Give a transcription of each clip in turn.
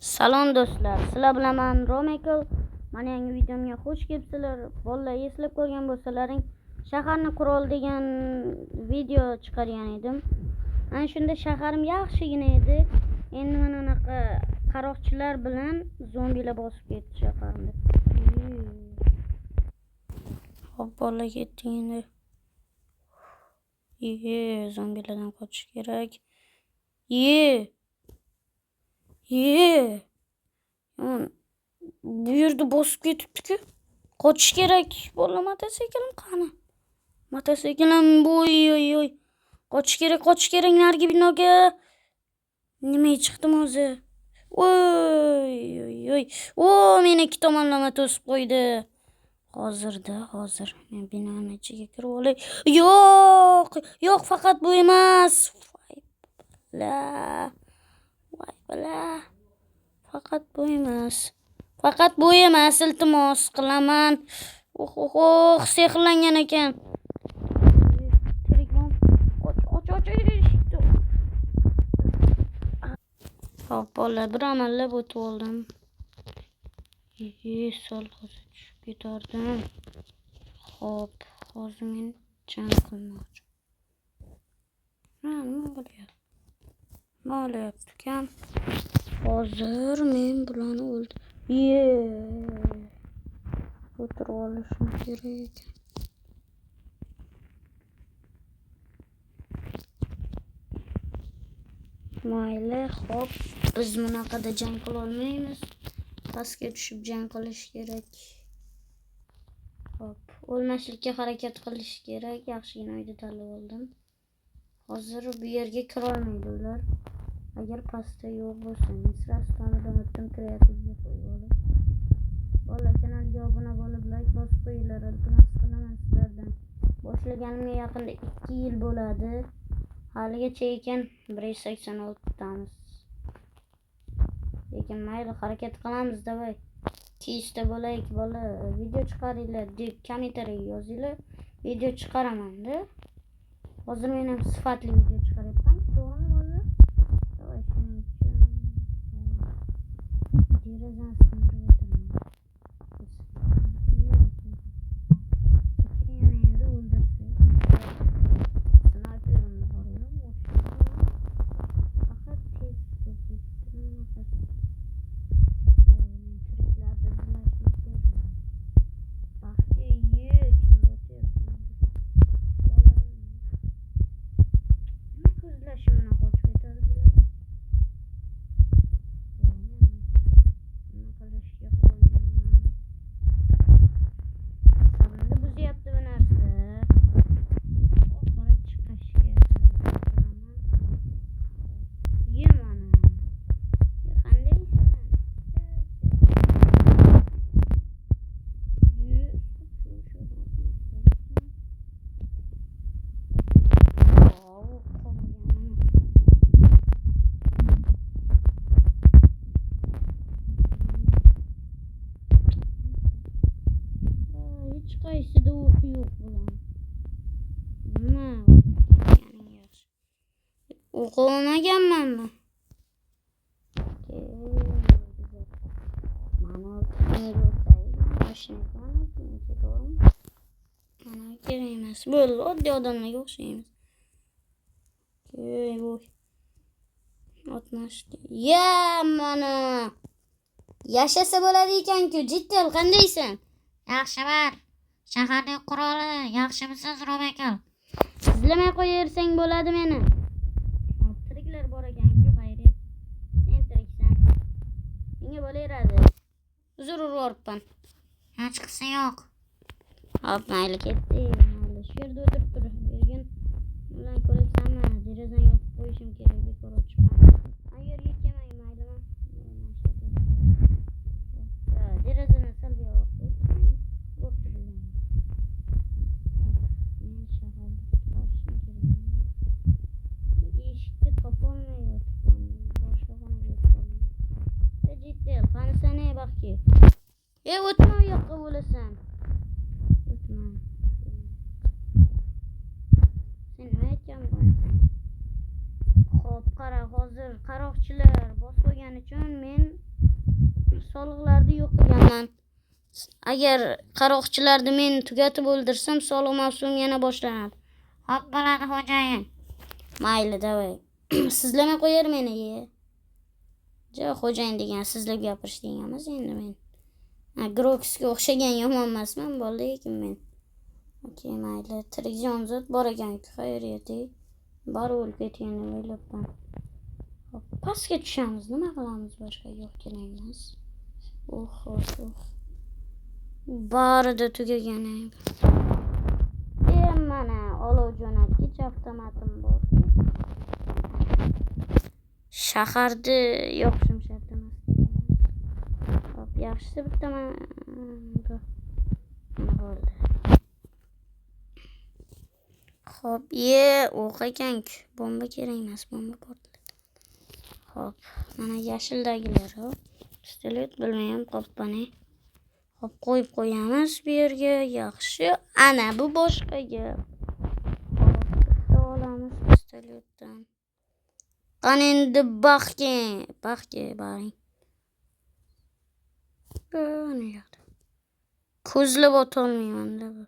Salom do'stlar, sizlar bilan men Romekel. Mana yangi videomga xush kelibsizlar. Bolalar eslab ko'rgan bo'lsalaring, shaharni qurol degan video chiqargan edim. Ana shunda shaharim yaxshigina edi. Endi mana bunaqa qaroqchilar bilan zombilar bosib ketdi shaharni. Hop, bolalar ketdik endi. Zombilardan qochish kerak. Bu yerda bosib ketibdi-ku. Qochish kerak. Bolalar motosiklim qani? Motosiklim oy. Qochish kerak narigi binoga. Nimaga chiqdim hozir? Oy. Meni ikki tomonlama to'sib qo'ydi. Hozir men binoning ichiga kirib olay. Yo'q, faqat bu emas. Faqat bu emas, iltimos qilaman. Sehrlangan ekan. Och. Hop, bolalar, bir amallab o'tib oldim. Sal hozir tushib ketardim. Hop, hozir men jang qilmoqchi. Nima bo'lyapti ekan? Hozir men bularni o'tirib olishim kerak. Mayli, hop, biz bunaqada jang qila olmaymiz. Pastga tushib jang qilish kerak. Hop, o'lmaslikka harakat qilish kerak. Yaxshigina uyda tanlab oldim. Hozir bu yerga kira olmaydi ular. Agar pastda yo'q bo'lsa, men sirasidan o'tdim, kreativga qo'yib olib. Bolalar, kanalga obuna bo'lib, like bosib qo'yinglar. Iltimos qilaman sizlardan. Boshlaganimga yaqinda 2 yil bo'ladi. Haligacha ekan 186 tamiz. Lekin mayli, harakat qilamiz, davay. Tezda bo'laylik, bola. Video chiqaringlar deb kommentariyaga yozinglar. Video chiqaraman-da. Hozir men ham sifatli video chiqaryapman, to'g'rimi bolalar? Davay, shuning uchun derazani sindirib o'tiraman. Endi o'ldirsak. Snayperimni qo'ydim. Faqat tez qaysida o'q yo'q bulan. Nima o'qiganing yaxshi? O'qimaganmanmi? Mana kerak emas. Bo'ldi, oddiy odamlarga o'xshaymiz. Otmashdi. Mana. Yashasa bo'ladi ekan-ku. Jittal, qandaysan? Yaxshiman. Shaharning quroli yaxshimisiz, Romekel? Izlamay qo'yaversang bo'ladi meni. Tiriklar bor ekan-ku, xayriyat. Sen tiriksan. Menga bo'laveradi. Uzr uribman. Hech qisi yo'q. Hop, mayli ketdi. Shu yerda o'tirib tur. Bergin bilan ko'riksanmi? Derazani yopib qo'yishim kerak, bekor ochibman. Men yerga kelmay, maylimi? Derazani sal buyoqqa qo'yib. Bo'pti degan. Men shaharga borishim kerak. Eshikni topolmay yotibman. Boshqa xonaga o'tdim. Jittal, qani sani baxki. O'tma u yoqqa bo'lasan. O'tma. Sen nima aytgan? Xo'p, qara, hozir qaroqchilar bosib qo'ygani uchun men soliqlarni yo'q qilganman. Agar qaroqchilarni men tugatib o'ldirsam, soliq mavsumi yana boshlanadi. Xo'p bo'ladi xo'jayin. Mayli, davay. Sizlamay qo'yar meni. Jo, xo'jayin degan sizlab gapirish degan emas endi men. Groksga o'xshagan yomon emasman, bo'ldi lekin men. Okey, mayli. Tirik jonzot bor ekan-ku, xayriyat. Bari o'lib ketganini o'ylabman. Hop, pastga tushamiz. Nima qilamiz boshqa? Yo'q, kerak emas. Barida tugagan edi. Mana olov jo'natgich avtomatim bor. Shaharda yo'qishim shart emas. Hop, yaxshisi bitta mana bo'ldi. Hop, o'q ekan-ku. Bomba kerak emas, bomba portladi. Hop, mana yashildagilar, hop. Pistolet bilmayman, qo'ppani. Hop, qo'yib qo'yamiz bu yerga. Yaxshi. Ana bu boshqa gap. Bitta olamiz pistoletdan. Qani endi baxga boring. Ana yo'q. Ko'zlab o'tolmayman-da bu.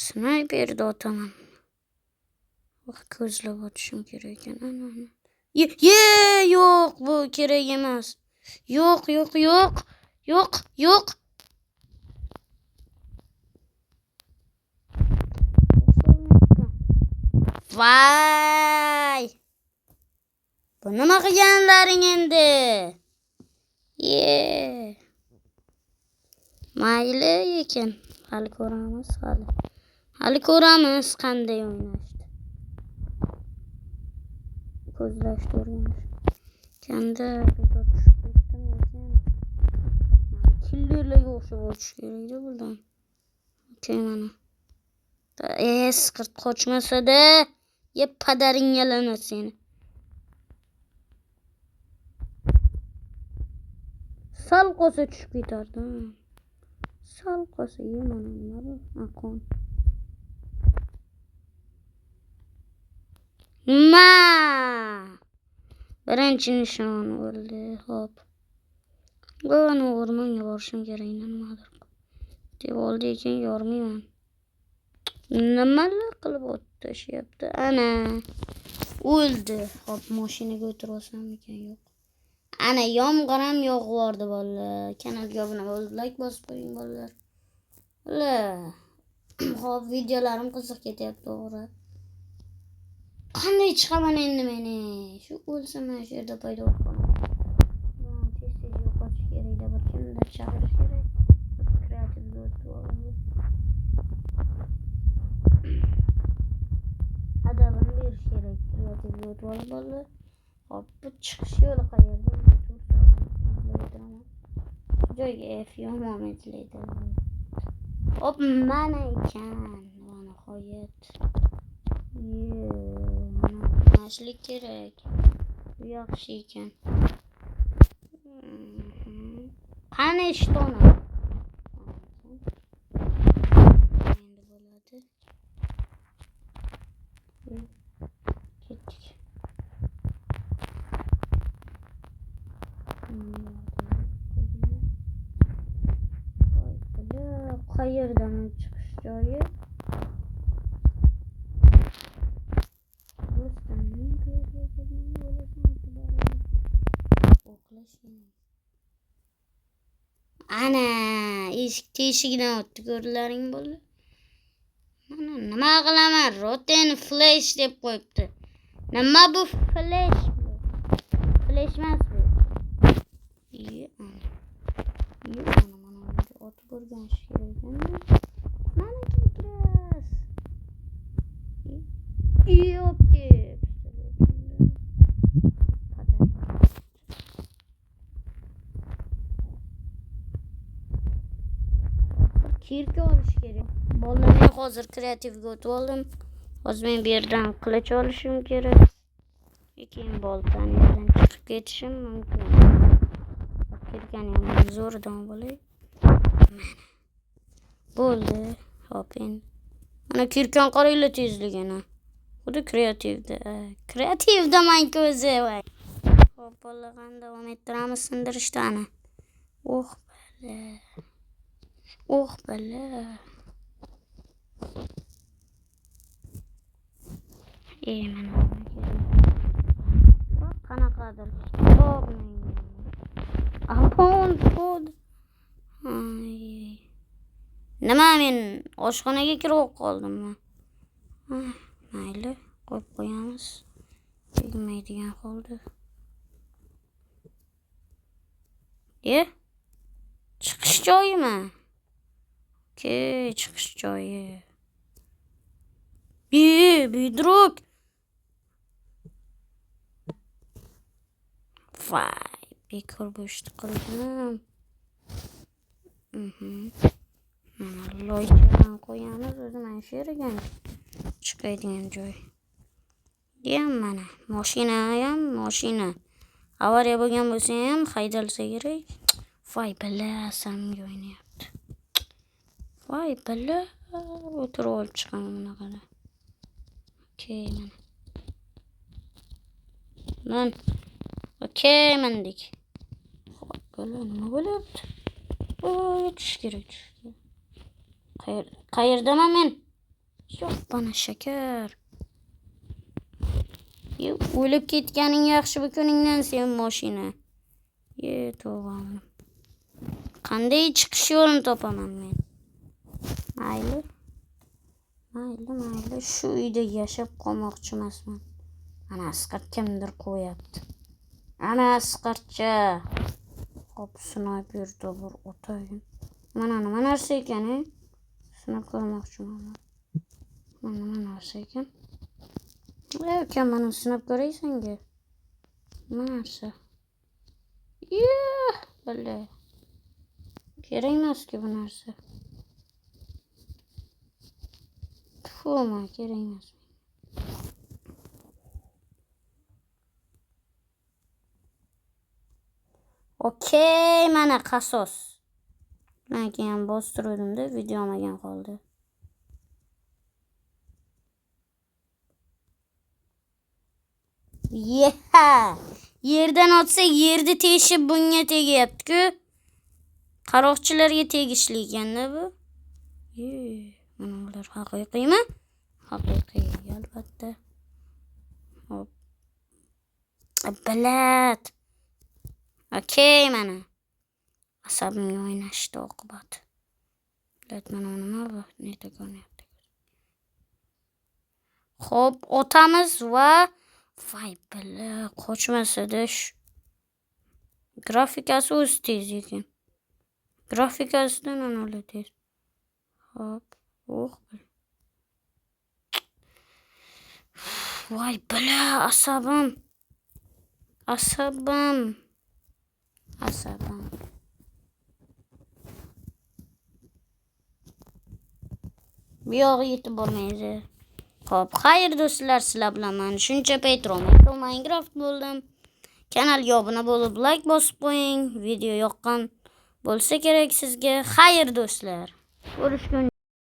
Snayperda otaman. Ko'zlab o'tishim kerak ekan. Ana. Yo'q, bu kerak emas. Yo'q. Vay! Bu nima qilganlaring endi? Mayli ekan. Hali ko'ramiz qanday o'ynashdi. Ko'zlashni o'rganish. Kanda tushib ketdim ekan. Killerlarga o'xshab o'tish kerak-da bundan. Okey, mana. Qirt qochmasa-da, padaring yalanar seni. Sal qo'sa tushib ketardi. Sal qo'sa mana nima bu? Aqon. Birinchi nishon bo'ldi. Hop. Buni o'rmonga borishim kerak, nimadir. Deb oldi ekan, yormayman. Nimalar qilib o'tashyapti? Ana. O'ldi. Hop, mashinaga o'tirib olsam ekan, yo'q. Ana yomg'ir ham yog'vordi bolalar. Kanalga obuna bo'lib, like bosib qo'ying bolalar. Hop, videolarim qiziq ketyapti, to'g'ri. Qanday chiqaman endi meni? Shu o'lsam mana shu yerda paydo bo'lib qolaman. Tez yo'qotish kerak-da, bir kimdir chaqirish kerak. Kreativ adabini berish kerak. Kreativ bo'ldi. Hop, bu chiqish yo'li qayerda? Joyga F yomon izlaydi. Hop, mana ekan. Mana nihoyat. Mashlik kerak. Bu yaxshi ekan. Qani ishtona? Endi bo'ladi. Ketdik. Qayerdan chiqish joyi? Ana, eshik teshigidan o'tdi, ko'rlaring bo'ldi. Mana nima qilaman? Rotten flash deb qo'yibdi. Nima bu flash? Flash emas bu. Mana otib o'rganish kerak ekan. Mana kekras. Kirka olish kerak. Bolalar, men hozir kreativga o'tib oldim. Hozir men bu yerdan qilich olishim kerak. Keyin boltani yerdan chiqib ketishim mumkin. Kirkani ham zo'rdan bo'lay. Bo'ldi. Hop endi. Mana kirkan qaranglar tezligini. Xuddi kreativda. Kreativda men ko'zi voy. Xo'p, bo'lgan davom ettiramiz sindirishdani. Oh, bala. Oh, bala. Mana qanaqadir kitobni. Ampon kod. Nima men oshxonaga kirib qoldimmi? Mayli, qo'yib qo'yamiz. Tegmaydigan qoldi. Chiqish joyimi? Chiqish joyi. Buyuk. Vay, bekor bo'shti qildim. Mana loychani qo'yamiz, o'zi mana shu yerga chiqadigan joy. Mana mashina. Avariya bo'lgan bo'lsa ham haydalsa kerak. Voy bala, asamga o'ynayapti. Voy bala, o'tirib olib chiqaman bunaqada. Okey, mandik. Voy bala, nima bo'lyapti? Tush kerak. Qayerdaman men? Yo'q, bana shakar. O'lib ketganing yaxshi bu kuningdan sen mashina. To'g'am. Qanday chiqish yo'lini topaman men? Mayli. Shu uyda yashab qolmoqchi emasman. Ana Asqar kimdir qo'yapti. Ana Asqarcha. Hop, sniperda bir o'tayin. Mana nima narsa ekan, sinab ko'rmoqchiman. Nima narsa ekan? Ukam, mana sinab ko'raysanga. Nima narsa? Bala. Kerak emas-ku bu narsa. Kerak emas. Okey, mana qasos. Men keyin bostirdim-da, video olmagan qoldi. Yerdan otsa yerda teshib bunga tegyapti-ku. Qaroqchilarga tegishli ekanda bu. Mana ular haqiqiymi? Haqiqiy, albatta. Hop. Balat. Okey, mana. Asabimga o'ynashdi oqibati. Mana nima bu? Neta ko'ryapti. Xo'p, otamiz va voy bala, qochmasa-da grafikasi o'zi tez ekan. Grafikasidan ana tez. Hop, voy bala, asabim. Bu yog'i yetib bormaydi. Xo'p, xayr do'stlar, sizlar bilan men shuncha Petro Minecraft bo'ldim. Kanalga obuna bo'lib, like bosib qo'ying. Video yoqqan bo'lsa kerak sizga. Xayr do'stlar. Ko'rishguncha